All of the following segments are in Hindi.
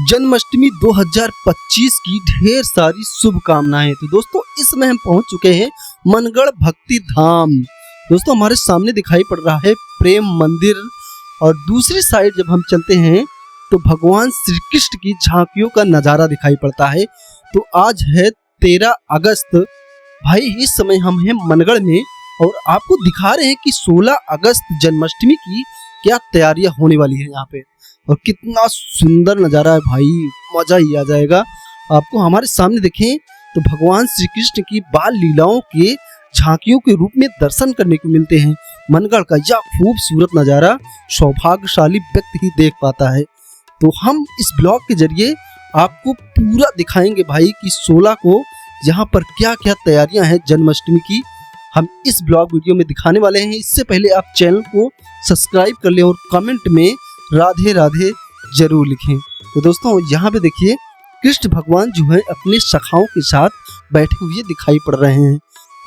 जन्माष्टमी 2025 की ढेर सारी शुभकामनाएं। तो दोस्तों इस समय हम पहुंच चुके हैं मनगढ़ भक्ति धाम। दोस्तों हमारे सामने दिखाई पड़ रहा है प्रेम मंदिर और दूसरी साइड जब हम चलते हैं तो भगवान श्री कृष्ण की झांकियों का नजारा दिखाई पड़ता है। तो आज है 13 अगस्त। भाई इस समय हम हैं मनगढ़ में और आपको दिखा रहे हैं कि 16 अगस्त जन्माष्टमी की क्या तैयारियां होने वाली है यहाँ पे और कितना सुंदर नज़ारा है भाई, मजा ही आ जाएगा आपको। हमारे सामने देखें तो भगवान श्री कृष्ण की बाल लीलाओं के झांकियों के रूप में दर्शन करने को मिलते हैं। मनगढ़ का यह खूबसूरत नज़ारा सौभाग्यशाली व्यक्ति ही देख पाता है। तो हम इस ब्लॉग के जरिए आपको पूरा दिखाएंगे भाई कि 16 को यहाँ पर क्या क्या तैयारियां हैं जन्माष्टमी की, हम इस ब्लॉग वीडियो में दिखाने वाले हैं। इससे पहले आप चैनल को सब्सक्राइब कर लें और कमेंट में राधे राधे जरूर लिखें। तो दोस्तों यहाँ पे देखिए कृष्ण भगवान जो है अपने सखाओं के साथ बैठे हुए दिखाई पड़ रहे हैं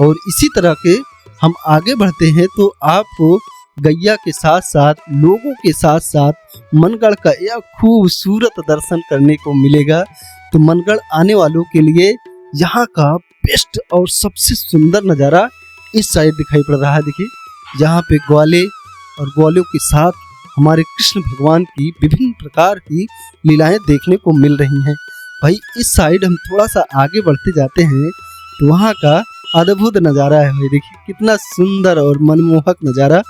और इसी तरह के हम आगे बढ़ते हैं तो आपको गैया के साथ साथ लोगों के साथ साथ मनगढ़ का यह खूबसूरत दर्शन करने को मिलेगा। तो मनगढ़ आने वालों के लिए यहाँ का बेस्ट और सबसे सुंदर नज़ारा इस साइड दिखाई पड़ रहा है। देखिए जहाँ पे ग्वाले और ग्वालों के साथ हमारे कृष्ण भगवान की विभिन्न प्रकार की लीलाएं देखने को मिल रही हैं। भाई इस साइड हम थोड़ा सा आगे बढ़ते जाते हैं तो वहाँ का अद्भुत नज़ारा है। भाई देखिए कितना सुंदर और मनमोहक नज़ारा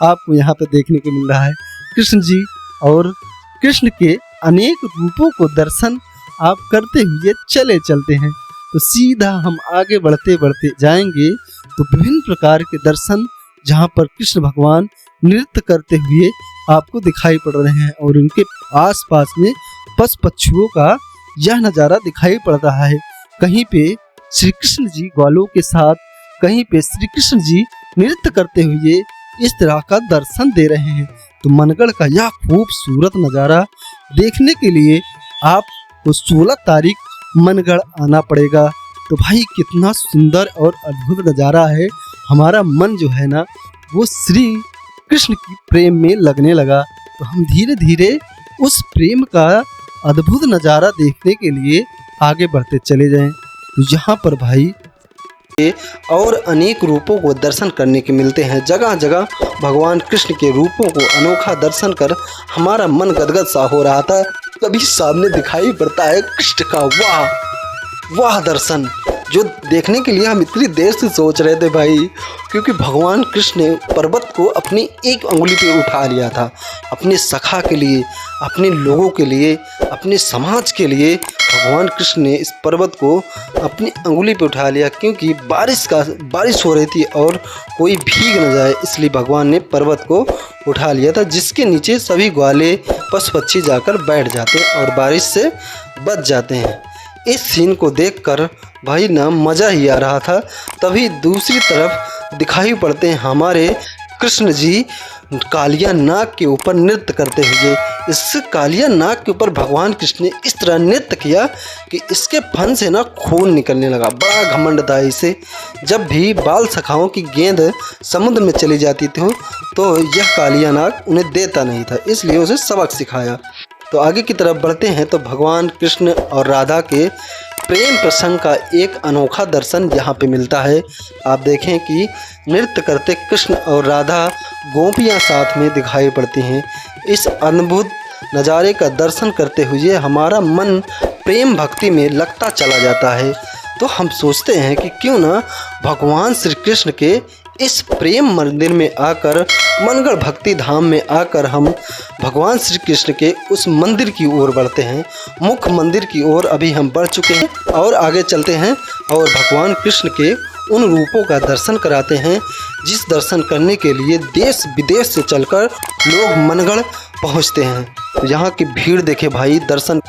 आपको यहाँ पे देखने को मिल रहा है। कृष्ण जी और कृष्ण के अनेक रूपों को दर्शन आप करते हुए चले चलते हैं। तो सीधा हम आगे बढ़ते बढ़ते जाएंगे तो विभिन्न प्रकार के दर्शन जहाँ पर कृष्ण भगवान नृत्य करते हुए आपको दिखाई पड़ रहे हैं और उनके आसपास में पशु पक्षियों का यह नज़ारा दिखाई पड़ रहा है। कहीं पे श्री कृष्ण जी ग्वालों के साथ, कहीं पे श्री कृष्ण जी नृत्य करते हुए इस तरह का दर्शन दे रहे हैं। तो मनगढ़ का यह खूबसूरत नज़ारा देखने के लिए आपको 16 तारीख मनगढ़ आना पड़ेगा। तो भाई कितना सुंदर और अद्भुत नज़ारा है। हमारा मन जो है ना वो श्री कृष्ण की प्रेम में लगने लगा। तो हम धीरे धीरे उस प्रेम का अद्भुत नज़ारा देखने के लिए आगे बढ़ते चले जाएं। तो यहाँ पर भाई और अनेक रूपों को दर्शन करने के मिलते हैं। जगह जगह भगवान कृष्ण के रूपों को अनोखा दर्शन कर हमारा मन गदगद सा हो रहा था। तभी सामने दिखाई पड़ता है कृष्ण का वाह दर्शन, जो देखने के लिए हम इतनी देर से सोच रहे थे भाई, क्योंकि भगवान कृष्ण ने पर्वत को अपनी एक अंगुली पे उठा लिया था। अपने सखा के लिए, अपने लोगों के लिए, अपने समाज के लिए भगवान कृष्ण ने इस पर्वत को अपनी अंगुली पे उठा लिया, क्योंकि बारिश हो रही थी और कोई भीग न जाए, इसलिए भगवान ने पर्वत को उठा लिया था, जिसके नीचे सभी ग्वाले पशु पक्षी जाकर बैठ जाते हैं और बारिश से बच जाते हैं। इस सीन को देखकर भाई ना मज़ा ही आ रहा था। तभी दूसरी तरफ दिखाई पड़ते हैं हमारे कृष्ण जी कालिया नाग के ऊपर नृत्य करते हुए। इस कालिया नाग के ऊपर भगवान कृष्ण ने इस तरह नृत्य किया कि इसके फन से ना खून निकलने लगा। बड़ा घमंड था इसे। जब भी बाल सखाओं की गेंद समुद्र में चली जाती थी तो यह कालिया नाग उन्हें देता नहीं था, इसलिए उसे सबक सिखाया। तो आगे की तरफ बढ़ते हैं तो भगवान कृष्ण और राधा के प्रेम प्रसंग का एक अनोखा दर्शन यहाँ पे मिलता है। आप देखें कि नृत्य करते कृष्ण और राधा गोपियाँ साथ में दिखाई पड़ती हैं। इस अद्भुत नज़ारे का दर्शन करते हुए हमारा मन प्रेम भक्ति में लगता चला जाता है। तो हम सोचते हैं कि क्यों ना भगवान श्री कृष्ण के इस प्रेम मंदिर में आकर, मनगढ़ भक्ति धाम में आकर हम भगवान श्री कृष्ण के उस मंदिर की ओर बढ़ते हैं। मुख्य मंदिर की ओर अभी हम बढ़ चुके हैं और आगे चलते हैं और भगवान कृष्ण के उन रूपों का दर्शन कराते हैं जिस दर्शन करने के लिए देश विदेश से चलकर लोग मनगढ़ पहुंचते हैं। तो यहाँ की भीड़ देखे भाई, दर्शन